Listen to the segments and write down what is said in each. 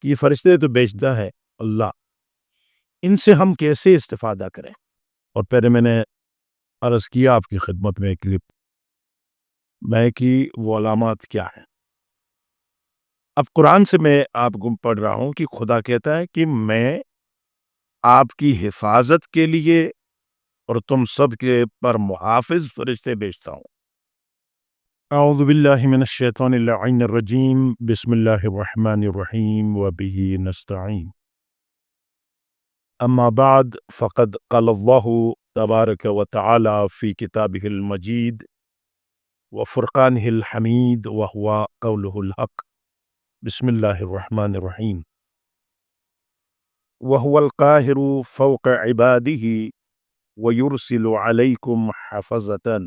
کہ یہ فرشتے تو بیچتا ہے اللہ، ان سے ہم کیسے استفادہ کریں؟ اور پہلے میں نے عرض کیا آپ کی خدمت میں کلپ میں کی وہ علامات کیا ہیں۔ اب قرآن سے میں آپ کو پڑھ رہا ہوں کہ خدا کہتا ہے کہ میں آپ کی حفاظت کے لیے اور تم سب کے پر محافظ فرشتے بھیجتا ہوں۔ اعوذ باللہ من الشیطان اللعین الرجیم، بسم اللہ الرحمن الرحیم وبہ نستعین۔ اما بعد فقد قال اللہ تبارک وتعالی فی کتابہ المجید وفرقانہ الحمید وہو قولہ الحق۔ بسم اللہ الرحمن الرحیم۔ وهو القاهر فوق عباده ويرسل عليكم حفظة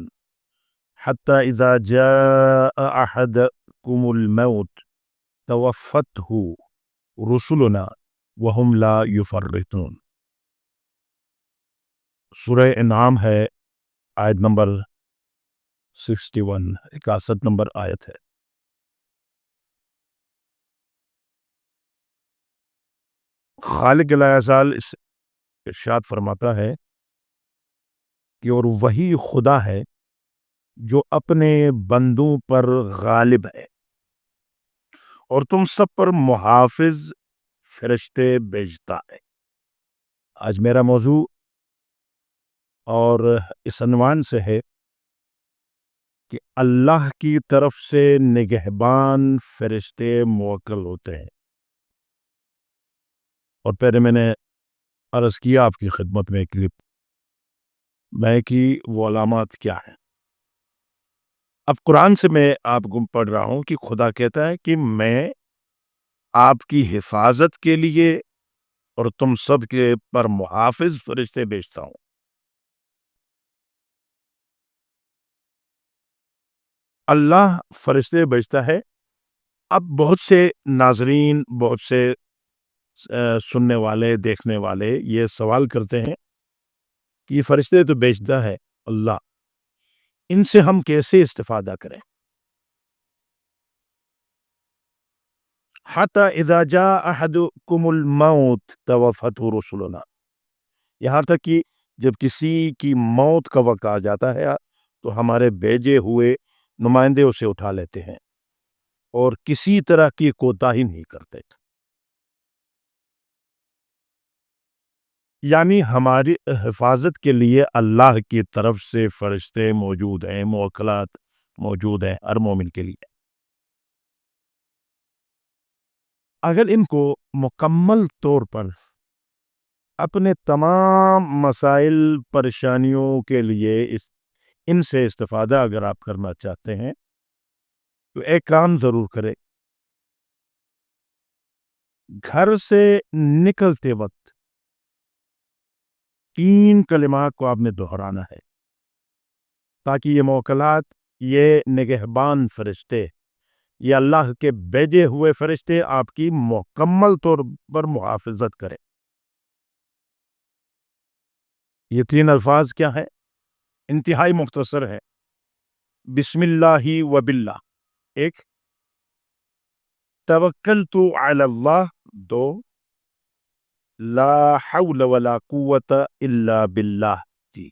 حتى إذا جاء أحدكم الموت توفته رسلنا وهم لا يفرطون۔ سورہ انعام ہے، آیت نمبر 61، 61 نمبر آیت ہے۔ خالق العزال اس ارشاد فرماتا ہے کہ اور وہی خدا ہے جو اپنے بندوں پر غالب ہے اور تم سب پر محافظ فرشتے بھیجتا ہے۔ آج میرا موضوع اور اس عنوان سے ہے کہ اللہ کی طرف سے نگہبان فرشتے موکل ہوتے ہیں۔ اور پہلے میں نے عرض کیا آپ کی خدمت میں کلپ میں کی وہ علامات کیا ہیں۔ اب قرآن سے میں آپ کو پڑھ رہا ہوں کہ خدا کہتا ہے کہ میں آپ کی حفاظت کے لیے اور تم سب کے پر محافظ فرشتے بھیجتا ہوں۔ اللہ فرشتے بھیجتا ہے۔ اب بہت سے ناظرین، بہت سے سننے والے، دیکھنے والے یہ سوال کرتے ہیں کہ یہ فرشتے تو بھیجتا ہے اللہ، ان سے ہم کیسے استفادہ کریں؟ حتی اذا جاء احدکم الموت توفته رسلنا، یہاں تک کہ جب کسی کی موت کا وقت آ جاتا ہے تو ہمارے بھیجے ہوئے نمائندے اسے اٹھا لیتے ہیں اور کسی طرح کی کوتاہی نہیں کرتے۔ یعنی ہماری حفاظت کے لیے اللہ کی طرف سے فرشتے موجود ہیں، موکلات موجود ہیں ہر مومن کے لیے۔ اگر ان کو مکمل طور پر اپنے تمام مسائل پریشانیوں کے لیے ان سے استفادہ اگر آپ کرنا چاہتے ہیں تو ایک کام ضرور کریں، گھر سے نکلتے وقت 3 کلمات کو آپ نے دہرانا ہے تاکہ یہ موکلات، یہ نگہبان فرشتے، یہ اللہ کے بھیجے ہوئے فرشتے آپ کی مکمل طور پر محافظت کریں۔ یہ 3 الفاظ کیا ہے؟ انتہائی مختصر ہے۔ بسم اللہ و باللہ 1، توکلت علی اللہ 2، لا حول ولا قوت الا باللہ 3۔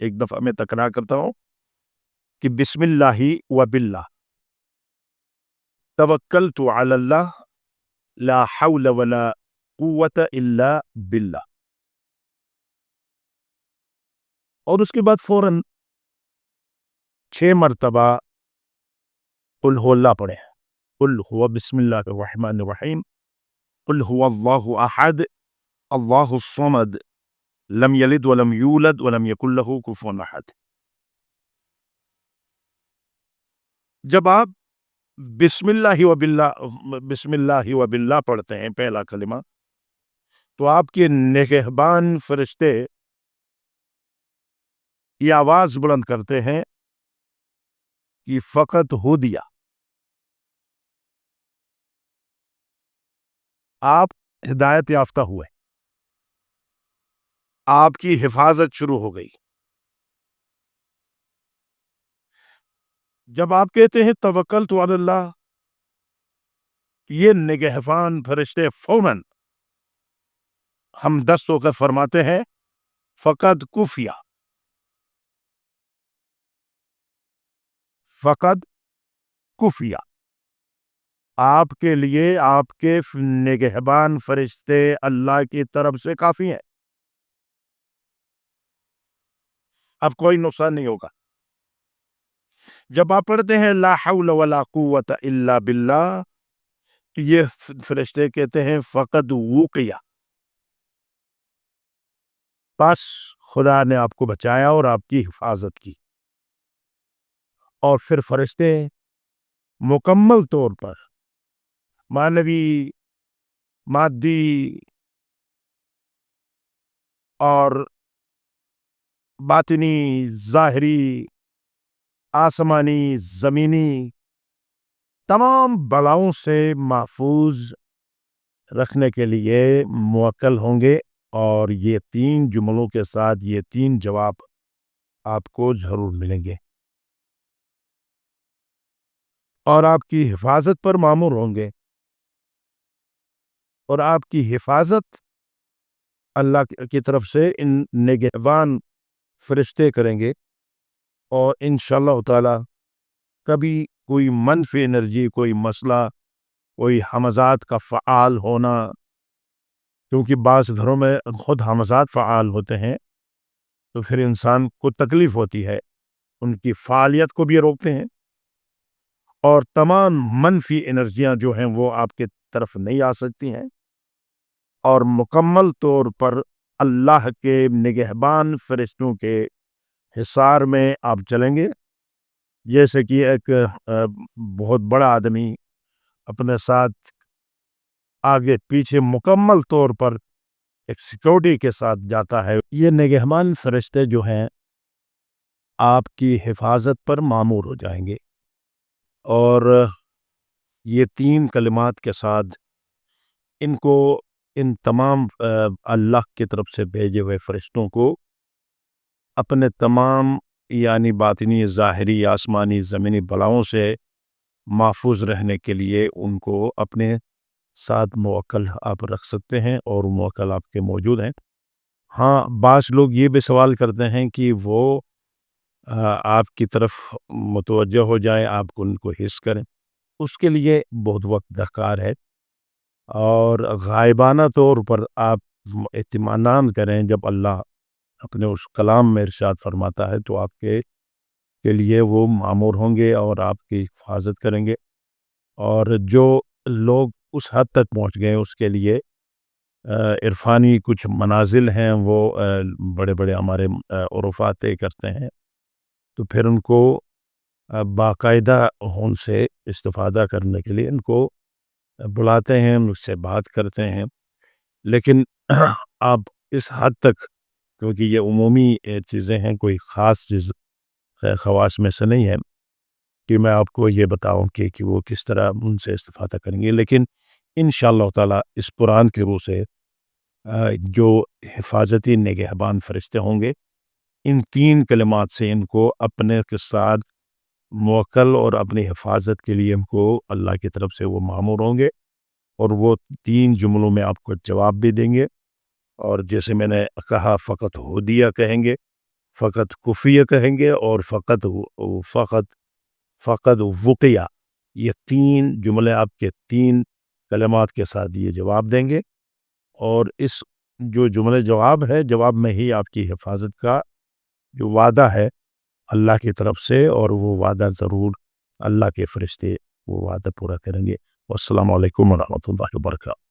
ایک دفعہ میں تکرار کرتا ہوں کہ بسم اللہ و باللہ، توکلت علی اللہ، لا حول ولا قوت الا باللہ، اور اس کے بعد فوراً 6 مرتبہ قل هو اللہ پڑھیں۔ قل هو بسم اللہ الرحمن الرحیم، قل هو اللہ احد اللہ الصمد لم یلد ولم یولد ولم یکن له کفوا احد۔ جب آپ بسم اللہ و باللہ پڑھتے ہیں پہلا کلمہ، تو آپ کے نگہبان فرشتے یہ آواز بلند کرتے ہیں کہ فقط ہو دیا، آپ ہدایت یافتہ ہوئے، آپ کی حفاظت شروع ہو گئی۔ جب آپ کہتے ہیں توکلت علی اللہ، یہ نگہبان فرشتے فوراً ہم دست ہو کر فرماتے ہیں فقد کفیا، فقد کفیا، آپ کے لیے آپ کے نگہبان فرشتے اللہ کی طرف سے کافی ہیں، اب کوئی نقصان نہیں ہوگا۔ جب آپ پڑھتے ہیں لا حول ولا قوت الا باللہ، یہ فرشتے کہتے ہیں فقد وقیا، بس خدا نے آپ کو بچایا اور آپ کی حفاظت کی۔ اور پھر فرشتے مکمل طور پر معنوی، مادی اور باطنی، ظاہری، آسمانی، زمینی تمام بلاؤں سے محفوظ رکھنے کے لیے موکل ہوں گے، اور یہ 3 جملوں کے ساتھ یہ 3 جواب آپ کو ضرور ملیں گے، اور آپ کی حفاظت پر مامور ہوں گے، اور آپ کی حفاظت اللہ کی طرف سے ان نگہبان فرشتے کریں گے، اور انشاءاللہ تعالی کبھی کوئی منفی انرجی، کوئی مسئلہ، کوئی حمزات کا فعال ہونا، کیونکہ بعض گھروں میں خود حمزات فعال ہوتے ہیں تو پھر انسان کو تکلیف ہوتی ہے، ان کی فعالیت کو بھی روکتے ہیں، اور تمام منفی انرجیاں جو ہیں وہ آپ کے طرف نہیں آ سکتی ہیں، اور مکمل طور پر اللہ کے نگہبان فرشتوں کے حصار میں آپ چلیں گے، جیسے کہ ایک بہت بڑا آدمی اپنے ساتھ آگے پیچھے مکمل طور پر ایک سیکورٹی کے ساتھ جاتا ہے۔ یہ نگہبان فرشتے جو ہیں آپ کی حفاظت پر مامور ہو جائیں گے، اور یہ 3 کلمات کے ساتھ ان کو، ان تمام اللہ کی طرف سے بھیجے ہوئے فرشتوں کو اپنے تمام یعنی باطنی، ظاہری، آسمانی، زمینی بلاؤں سے محفوظ رہنے کے لیے ان کو اپنے ساتھ موکل آپ رکھ سکتے ہیں، اور موکل آپ کے موجود ہیں۔ ہاں، بعض لوگ یہ بھی سوال کرتے ہیں کہ وہ آپ کی طرف متوجہ ہو جائیں، آپ ان کو حس کریں، اس کے لیے بہت وقت درکار ہے، اور غائبانہ طور پر آپ اطمینان کریں، جب اللہ اپنے اس کلام میں ارشاد فرماتا ہے تو آپ کے لیے وہ مامور ہوں گے اور آپ کی حفاظت کریں گے۔ اور جو لوگ اس حد تک پہنچ گئے اس کے لیے عرفانی کچھ منازل ہیں، وہ بڑے بڑے ہمارے عرفات طے کرتے ہیں، تو پھر ان کو باقاعدہ ان سے استفادہ کرنے کے لیے ان کو بلاتے ہیں، ان سے بات کرتے ہیں، لیکن آپ اس حد تک، کیونکہ یہ عمومی چیزیں ہیں، کوئی خاص چیز خواص میں سے نہیں ہے کہ میں آپ کو یہ بتاؤں کہ وہ کس طرح ان سے استفادہ کریں گے، لیکن انشاءاللہ تعالی اس قرآن کے روح سے جو حفاظتی نگہبان فرشتے ہوں گے، ان 3 کلمات سے ان کو اپنے کے ساتھ موکل اور اپنی حفاظت کے لیے ان کو اللہ کی طرف سے وہ مامور ہوں گے، اور وہ 3 جملوں میں آپ کو جواب بھی دیں گے، اور جیسے میں نے کہا فقط ہدیہ کہیں گے، فقط کفیہ کہیں گے، اور فقط وقیہ، یہ 3 جملے آپ کے 3 کلمات کے ساتھ یہ جواب دیں گے، اور اس جو جملے جواب ہے، جواب میں ہی آپ کی حفاظت کا جو وعدہ ہے اللہ کی طرف سے، اور وہ وعدہ ضرور اللہ کے فرشتے وہ وعدہ پورا کریں گے۔ والسلام علیکم ورحمۃ اللہ وبرکاتہ۔